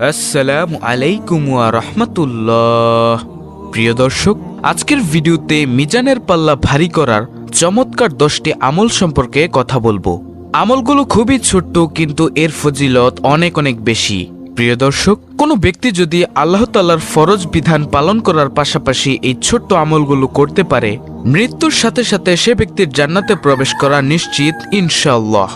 আসসালামু আলাইকুম ওয়া রাহমাতুল্লাহ। প্রিয় দর্শক, আজকের ভিডিওতে মিজানের পাল্লা ভারী করার চমৎকার 10টি আমল সম্পর্কে কথা বলবো। আমলগুলো খুবই ছোট্ট, কিন্তু এর ফজিলত অনেক অনেক বেশি। প্রিয় দর্শক, কোনো ব্যক্তি যদি আল্লাহ তাআলার ফরজ বিধান পালন করার পাশাপাশি এই ছোট্ট আমলগুলো করতে পারে, মৃত্যুর সাথে সাথে সে ব্যক্তির জান্নাতে প্রবেশ করা নিশ্চিত ইনশাআল্লাহ।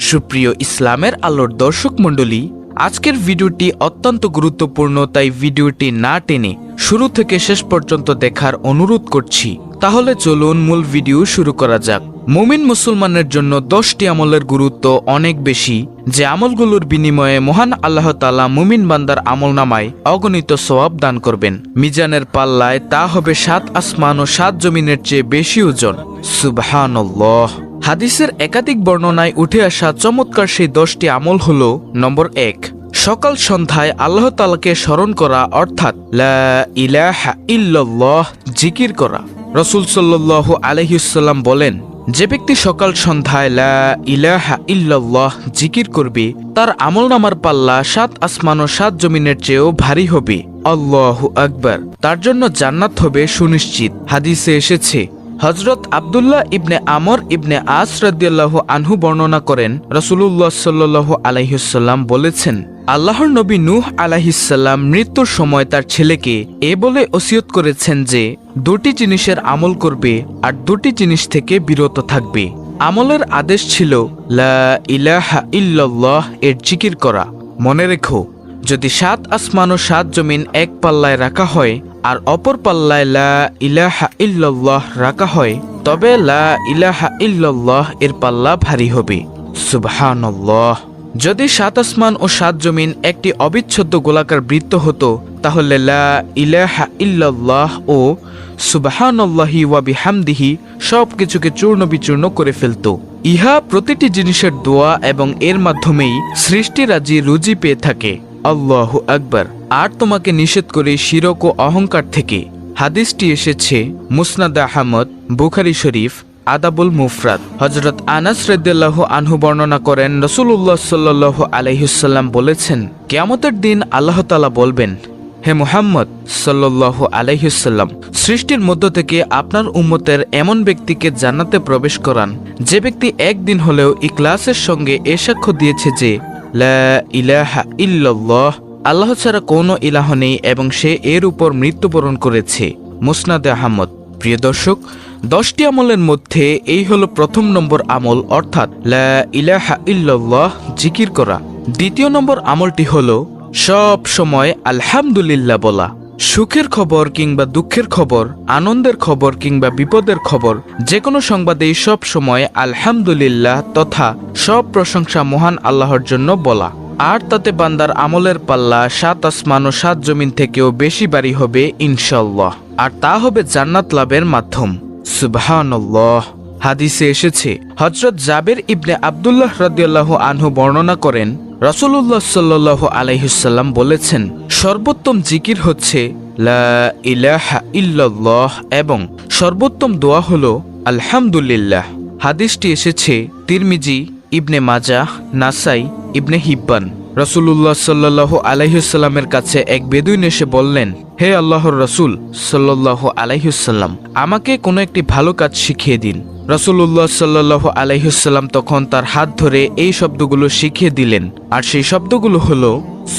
সুপ্রিয় ইসলামের আলোর দর্শক মণ্ডলী, আজকের ভিডিওটি অত্যন্ত গুরুত্বপূর্ণ, তাই ভিডিওটি না টেনে শুরু থেকে শেষ পর্যন্ত দেখার অনুরোধ করছি। তাহলে চলুন মূল ভিডিও শুরু করা যাক। মুমিন মুসলমানের জন্য 10টি আমলের গুরুত্ব অনেক বেশি, যে আমলগুলোর বিনিময়ে মহান আল্লাহ তাআলা মুমিন বান্দার আমলনামায় অগণিত সওয়াব দান করবেন। মিজানের পাল্লায় তা হবে 7 আসমান ও 7 জমিনের চেয়ে বেশি ওজন। সুবহানাল্লাহ। হাদিসের একাধিক বর্ণনায় উঠে আসা চমৎকার সেই 10টি আমল হল: নম্বর 1, সকাল সন্ধ্যায় আল্লাহ তাআলাকে স্মরণ করা, অর্থাৎ লা ইলাহা ইল্লাল্লাহ জিকির করা। রাসূল সাল্লাল্লাহু আলাইহি ওয়াসাল্লাম বলেন, যে ব্যক্তি সকাল সন্ধ্যায় লা ইলাহা ইল্লাল্লাহ জিকির করবে, তার আমলনামার পাল্লা 7 আসমান ও 7 জমিনের চেয়েও ভারী হবে। আল্লাহু আকবার। তার জন্য জান্নাত হবে সুনিশ্চিত। হাদিসে এসেছে, হযরত আব্দুল্লাহ ইবনে আমর ইবনে আস রাদিয়াল্লাহু আনহু বর্ণনা করেন, রাসূলুল্লাহ সাল্লাল্লাহু আলাইহি ওয়াসাল্লাম বলেছেন, আল্লাহর নবী নূহ আলাইহিস সালাম মৃত্যুর সময় তার ছেলেকে এ বলে ওসিয়ত করেছেন যে 2টি জিনিসের আমল করবে আর 2টি জিনিস থেকে বিরত থাকবে। আমলের আদেশ ছিল লা ইলাহা ইল্লাল্লাহ এর জিকির করা। মনে রেখো, যদি 7 আসমান ও 7 জমিন এক পাল্লায় রাখা হয় আর অপর পাল্লায় লা ইলাহা ইল্লাল্লাহ রাখা হয়, তবে লা ইলাহা ইল্লাল্লাহ এর পাল্লা ভারী হবে। সুবহানাল্লাহ। যদি 7 আসমান ও 7 জমিন একটি অবিচ্ছেদ্য গোলাকার বৃত্ত হতো, তাহলে লা ইলাহা ইল্লাল্লাহ ও সুবহানাল্লাহি ওয়া বিহামদিহি সবকিছুকে চূর্ণ বিচূর্ণ করে ফেলত। ইহা প্রতিটি জিনিসের দোয়া এবং এর মাধ্যমেই সৃষ্টিরাজি রুজি পেয়ে থাকে। আল্লাহু আকবার। আর তোমাকে নিষেধ করে শিরক ও অহংকার থেকে। হাদিসটি এসেছে মুসনাদ আহমদ, বুখারী শরীফ, আদাবুল মুফরাদ। হযরত আনাস রাদিয়াল্লাহু আনহু বর্ণনা করেন, রাসূলুল্লাহ সাল্লাল্লাহু আলাইহি ওয়াসাল্লাম বলেছেন, কিয়ামতের দিন আল্লাহ তাআলা বলবেন, হে মুহাম্মদ সাল্লাল্লাহু আলাইহি ওয়াসাল্লাম, সৃষ্টির মধ্য থেকে আপনার উম্মতের এমন ব্যক্তিকে জান্নাতে প্রবেশ করান, যে ব্যক্তি একদিন হলেও ইখলাসের সঙ্গে এ সাক্ষ্য দিয়েছে যে লা ইলাহা ইল্লাল্লাহ, আল্লাহ ছাড়া কোনো ইলাহ নেই, এবং সে এর উপর মৃত্যুবরণ করেছে। মুসনাদে আহমদ। প্রিয় দর্শক, 10টি আমলের মধ্যে এই হলো প্রথম নম্বর আমল, অর্থাৎ লা ইলাহা ইল্লাল্লাহ জিকির করা। দ্বিতীয় নম্বর আমলটি হলো সব সময় আলহামদুলিল্লাহ বলা। সুখের খবর কিংবা দুঃখের খবর, আনন্দের খবর কিংবা বিপদের খবর, যে কোনো সংবাদেই সব সময় আলহামদুলিল্লাহ তথা সব প্রশংসা মহান আল্লাহর জন্য বলা। আর তাতে বান্দার আমলের পাল্লা 7 আসমান ও 7 জমিন থেকেও বেশি ভারী হবে ইনশাআল্লাহ, আর তা হবে জান্নাত লাভের মাধ্যম। সুবহানাল্লাহ। হাদিসে এসেছে, হযরত জাবের ইবনে আব্দুল্লাহ রাদিয়াল্লাহু আনহু বর্ণনা করেন, রাসূলুল্লাহ সাল্লাল্লাহু আলাইহি ওয়াসাল্লাম বলেছেন, সর্বোত্তম জিকির হচ্ছে লা ইলাহা ইল্লাল্লাহ এবং সর্বোত্তম দোয়া হলো আলহামদুলিল্লাহ। হাদিসটি এসেছে তিরমিজি, ইবনে মাজাহ, নাসাই, ইবনে হিব্বান। রাসূলুল্লাহ সাল্লাল্লাহু আলাইহি ওয়াসাল্লামের কাছে এক বেদুইন এসে বললেন, হে আল্লাহর রাসূল সাল্লাল্লাহু আলাইহি ওয়াসাল্লাম, আমাকে কোনো একটি ভালো কাজ শিখিয়ে দিন। রাসূলুল্লাহ সাল্লাল্লাহু আলাইহি ওয়াসাল্লাম তখন তার হাত ধরে এই শব্দগুলো শিখিয়ে দিলেন, আর সেই শব্দগুলো হলো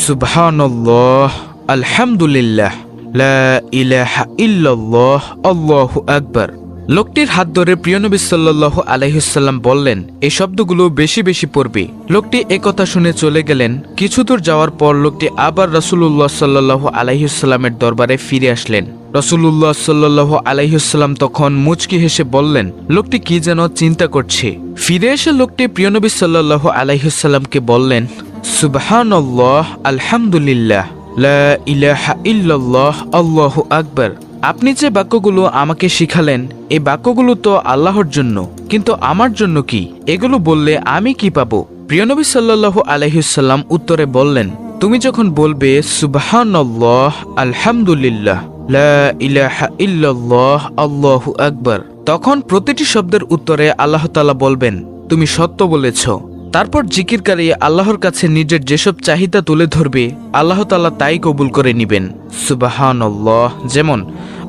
সুবহানাল্লাহ, আলহামদুলিল্লাহ, লা ইলাহা ইল্লাল্লাহ, আল্লাহু আকবার। লোকটির হাত ধরে প্রিয় নবী সাল্লাল্লাহু আলাইহি ওয়াসাল্লাম বললেন, এই শব্দগুলো বেশি বেশি পড়বে। লোকটি একথা শুনে চলে গেলেন। কিছু দূর যাওয়ার পর লোকটি আবার রাসূলুল্লাহ সাল্লাল্লাহু আলাইহি ওয়াসাল্লামের দরবারে ফিরে আসলেন। রাসূলুল্লাহ সাল্লাল্লাহু আলাইহি ওয়াসাল্লাম তখন মুচকি হেসে বললেন, লোকটি কি যেন চিন্তা করছে। ফিরে এসে লোকটি প্রিয় নবী সাল্লাল্লাহু আলাইহি ওয়াসাল্লামকে বললেন, সুবহানাল্লাহ, আলহামদুলিল্লাহ, লা ইলাহা ইল্লাল্লাহ, আল্লাহু আকবার। আপনি যে বাক্যগুলো আমাকে শিখালেন, এই বাক্যগুলো তো আল্লাহর জন্য, কিন্তু আমার জন্য কি? এগুলো বললে আমি কি পাবো? প্রিয় নবী সাল্লাল্লাহু আলাইহি ওয়াসাল্লাম উত্তরে বললেন, তুমি যখন বলবে সুবহানাল্লাহ, আলহামদুলিল্লাহ, লা ইলাহা ইল্লাল্লাহ, আল্লাহু আকবার, তখন প্রতিটি শব্দের উত্তরে আল্লাহ তাআলা বলবেন, তুমি সত্য বলেছ, তারপর জিকিরকারী আল্লাহর কাছে নিজের যেসব চাহিদা তুলে ধরবে আল্লাহ তাআলা তাই কবুল করে নিবেন। সুবহানাল্লাহ। যেমন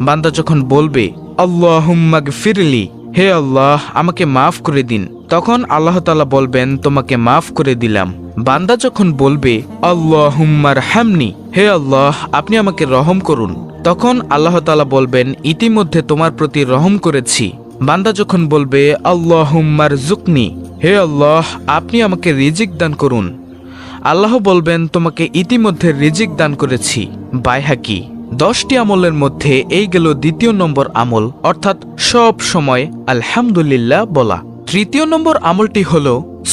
বান্দা যখন বলবে আল্লাহুম্মা গফিরলি, হে আল্লাহ আমাকে মাফ করে দিন, তখন আল্লাহ তাআলা বলবেন তোমাকে মাফ করে দিলাম। বান্দা যখন বলবে আল্লাহুম্মা রহামনি, হে আল্লাহ আপনি আমাকে রহম করুন, তখন আল্লাহ তাআলা বলবেন ইতিমধ্যে তোমার প্রতি রহম করেছি। বান্দা যখন বলবে আল্লাহুম্মা রযুকনি, হে আল্লাহ আপনি আমাকে রিজিক দান করুন, আল্লাহ বলবেন তোমাকে ইতিমধ্যে রিজিক দান করেছি। বাইহাকি। 10টি আমলের মধ্যে এই গেল দ্বিতীয় নম্বর আমল, অর্থাৎ সব সময় আলহামদুলিল্লাহ বলা। তৃতীয় নম্বর আমলটি হল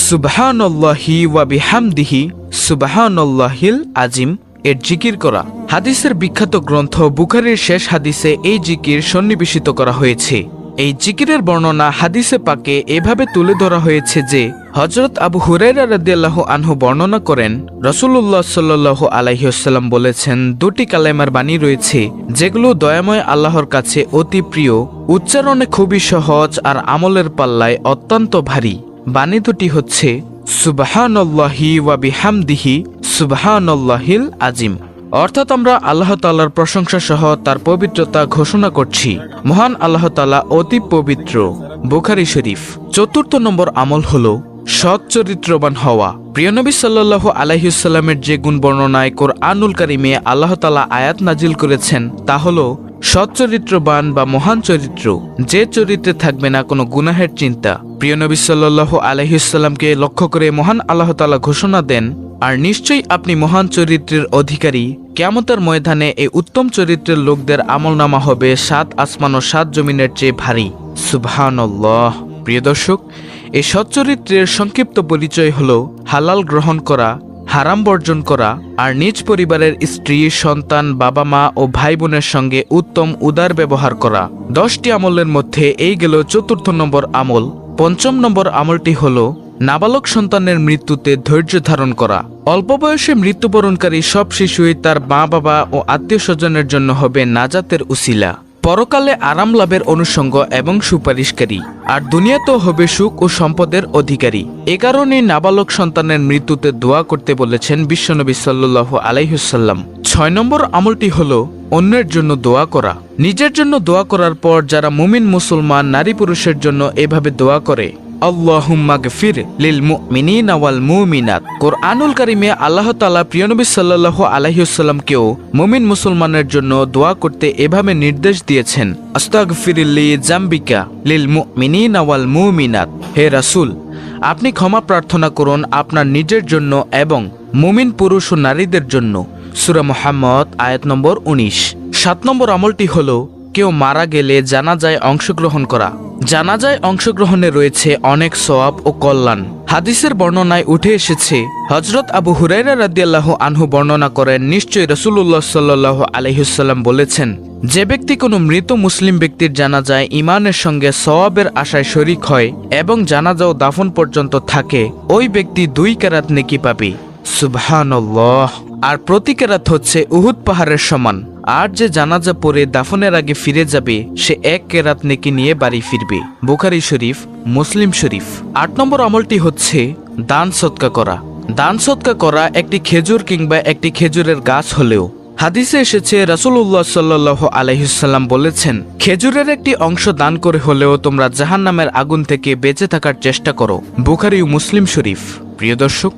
সুবহানাল্লাহি ওয়া বিহামদিহি সুবহানাল্লাহিল আজিম এর জিকির করা। হাদিসের বিখ্যাত গ্রন্থ বুখারীর শেষ হাদিসে এই জিকির সন্নিবেশিত করা হয়েছে। এই জিকিরের বর্ণনা হাদিসে পাকে এভাবে তুলে ধরা হয়েছে যে হযরত আবু হুরায়রা রাদিয়াল্লাহু আনহু বর্ণনা করেন রাসূলুল্লাহ সাল্লাল্লাহু আলাইহি ওয়াসাল্লাম বলেছেন, দুটি কালেমার বাণী রয়েছে যেগুলো দয়াময় আল্লাহর কাছে অতি প্রিয়, উচ্চারণে খুবই সহজ আর আমলের পাল্লায় অত্যন্ত ভারী। বাণী দুটি হচ্ছে সুবহানাল্লাহি ওয়া বিহামদিহি সুবহানাল্লাহিল আজিম। অর্থাৎ আমরা আল্লাহ তাআলার প্রশংসা সহ তার পবিত্রতা ঘোষণা করছি। মহান আল্লাহ তাআলা অতি পবিত্র। বুখারী শরীফ। চতুর্থ নম্বর আমল হলো সৎ চরিত্রবান হওয়া। প্রিয় নবী সাল্লাল্লাহু আলাইহি ওয়াসাল্লামের যে গুণ বর্ণনায় কোরআনুল কারীমে আল্লাহ তাআলা আয়াত নাজিল করেছেন তা হলো সৎ চরিত্রবান বা মহান চরিত্র, যে চরিত্রে থাকবে না কোনো গুনাহের চিন্তা। প্রিয় নবী সাল্লাল্লাহু আলাইহি ওয়াসাল্লামকে লক্ষ্য করে মহান আল্লাহ তাআলা ঘোষণা দেন, আর নিশ্চয়ই আপনি মহান চরিত্রের অধিকারী। কিয়ামতের ময়দানে এই উত্তম চরিত্রের লোকদের আমলনামা হবে 7 আসমান ও 7 জমিনের চেয়ে ভারী। সুবহানাল্লাহ। প্রিয় দর্শক, এই সচ্চরিত্রের সংক্ষিপ্ত পরিচয় হল হালাল গ্রহণ করা, হারাম বর্জন করা, আর নিজ পরিবারের স্ত্রী, সন্তান, বাবা মা ও ভাই বোনের সঙ্গে উত্তম উদার ব্যবহার করা। 10টি আমলের মধ্যে এই গেল চতুর্থ নম্বর আমল। পঞ্চম নম্বর আমলটি হল নাবালক সন্তানের মৃত্যুতে ধৈর্য ধারণ করা। অল্প বয়সে মৃত্যুবরণকারী সব শিশুই তার মা বাবা ও আত্মীয় স্বজনের জন্য হবে নাজাতের উসিলা, পরকালে আরাম লাভের অনুষঙ্গ এবং সুপারিশকারী, আর দুনিয়াতেও হবে সুখ ও সম্পদের অধিকারী। এ কারণে নাবালক সন্তানের মৃত্যুতে দোয়া করতে বলেছেন বিশ্বনবী সাল্লাল্লাহু আলাইহি ওয়াসাল্লাম। 6 নম্বর আমলটি হলো অন্যের জন্য দোয়া করা। নিজের জন্য দোয়া করার পর যারা মুমিন মুসলমান নারী পুরুষের জন্য এভাবে দোয়া করে আল্লাহুম্মা গফির লিল মুমিনিনা ওয়াল মুমিনাত। কোরআনুল কারীমে আল্লাহ তাআলা প্রিয় নবী সাল্লাল্লাহু আলাইহি ওয়াসাল্লামকেও মুমিন মুসলমানের জন্য দোয়া করতে এভাবে নির্দেশ দিয়েছেন, আস্তাগফিরুল্লি জামবিকা লিল মুমিনিনা ওয়াল মুমিনাত। হে রাসূল, আপনি ক্ষমা প্রার্থনা করুন আপনার নিজের জন্য এবং মুমিন পুরুষ ও নারীদের জন্য। সূরা মুহাম্মদ আয়াত নম্বর 19। 7 নম্বর আমলটি হলো কেউ মারা গেলে জানাজায় অংশগ্রহণ করা। জানাজায় অংশগ্রহণে রয়েছে অনেক সওয়াব ও কল্যাণ। হাদিসের বর্ণনায় উঠে এসেছে, হযরত আবু হুরায়রা রাদিয়াল্লাহু আনহু বর্ণনা করেন, নিশ্চয়ই রাসূলুল্লাহ সাল্লাল্লাহু আলাইহি ওয়াসাল্লাম বলেছেন, যে ব্যক্তি কোনো মৃত মুসলিম ব্যক্তির জানাজায় ঈমানের সঙ্গে সওয়াবের আশায় শরীক হয় এবং জানাজা ও দাফন পর্যন্ত থাকে, ওই ব্যক্তি 2 কেরাত নেকি পাবে। সুবহানাল্লাহ। আর প্রতি কেরাত হচ্ছে উহুদ পাহাড়ের সমান। আর যে জানাজা পড়ে দাফনের আগে ফিরে যাবে সে 1 কেরাত নেকি নিয়ে বাড়ি ফিরবে। বুখারী শরীফ, মুসলিম শরীফ। 8 নম্বর আমলটি হচ্ছে দান সদকা করা। দান সদকা করা একটি খেজুর কিংবা একটি খেজুরের গাছ হলেও হাদিসে এসেছে রাসূলুল্লাহ সাল্লাল্লাহু আলাইহি ওয়াসাল্লাম বলেছেন, খেজুরের একটি অংশ দান করে হলেও তোমরা জাহান্নামের আগুন থেকে বেঁচে থাকার চেষ্টা করো। বুখারী ও মুসলিম শরীফ। প্রিয় দর্শক,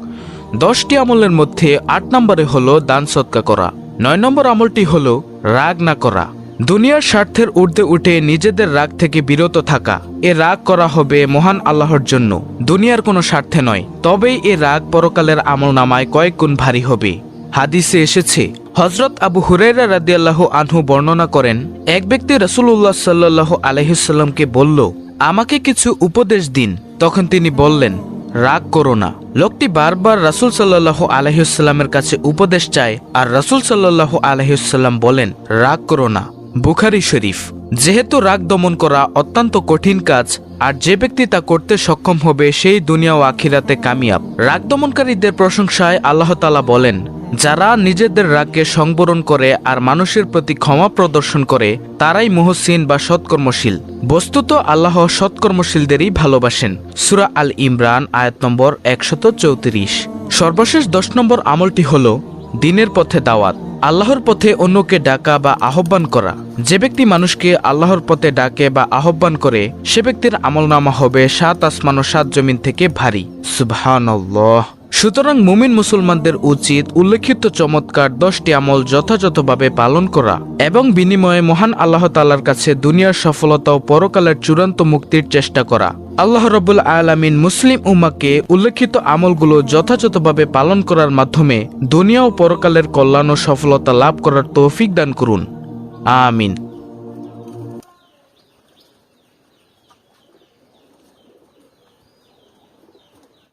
10টি আমলের মধ্যে 8 নম্বরে হলো দান সদকা করা। 9 নম্বর আমলটি হলো রাগ না করা। দুনিয়ার স্বার্থের ঊর্ধ্বে উঠে নিজেদের রাগ থেকে বিরত থাকা। এ রাগ করা হবে মহান আল্লাহর জন্য, দুনিয়ার কোনো স্বার্থে নয়। তবেই এ রাগ পরকালের আমলনামায় কয়েক গুণ ভারী হবে। হাদিসে এসেছে, হযরত আবু হুরায়রা রাদিয়াল্লাহু আনহু বর্ণনা করেন, এক ব্যক্তি রাসূলুল্লাহ সাল্লাল্লাহু আলাইহি ওয়াসাল্লামকে বলল, আমাকে কিছু উপদেশ দিন। তখন তিনি বললেন, রাগ করো না। লোকটি বারবার রাসূল সাল্লাল্লাহু আলাইহি ওয়াসাল্লামের কাছে উপদেশ চায়, আর রাসূল সাল্লাল্লাহু আলাইহি ওয়াসাল্লাম বলেন, রাগ করো না। বুখারী শরীফ। যেহেতু রাগ দমন করা অত্যন্ত কঠিন কাজ, আর যে ব্যক্তি তা করতে সক্ষম হবে সেই দুনিয়া ও আখিরাতে কামিয়াব। রাগ দমনকারীদের প্রশংসায় আল্লাহ তাআলা বলেন, যারা নিজেদের রাগকে সংবরণ করে আর মানুষের প্রতি ক্ষমা প্রদর্শন করে তারাই মুহসিন বা সৎকর্মশীল। বস্তুত আল্লাহ সৎকর্মশীলদেরই ভালোবাসেন। সূরা আল ইমরান আয়াত নম্বর 134। সর্বশেষ 10 নম্বর আমলটি হলো দ্বীনের পথে দাওয়াত, আল্লাহর পথে অন্যকে ডাকা বা আহ্বান করা। যে ব্যক্তি মানুষকে আল্লাহর পথে ডাকে বা আহ্বান করে সে ব্যক্তির আমলনামা হবে 7 আসমান ও 7 জমিন থেকে ভারী। সুবহানাল্লাহ। সুতরাং মুমিন মুসলমানদের উচিত উল্লেখিত চমৎকার 10টি আমল যথাযথভাবে পালন করা এবং বিনিময়ে মহান আল্লাহ তাআলার কাছে দুনিয়ার সফলতা ও পরকালের চূড়ান্ত মুক্তির চেষ্টা করা। আল্লাহ রাব্বুল আলামিন মুসলিম উম্মাহকে উল্লেখিত আমলগুলো যথাযথভাবে পালন করার মাধ্যমে দুনিয়া ও পরকালের কল্যাণ ও সফলতা লাভ করার তৌফিক দান করুন। আমিন।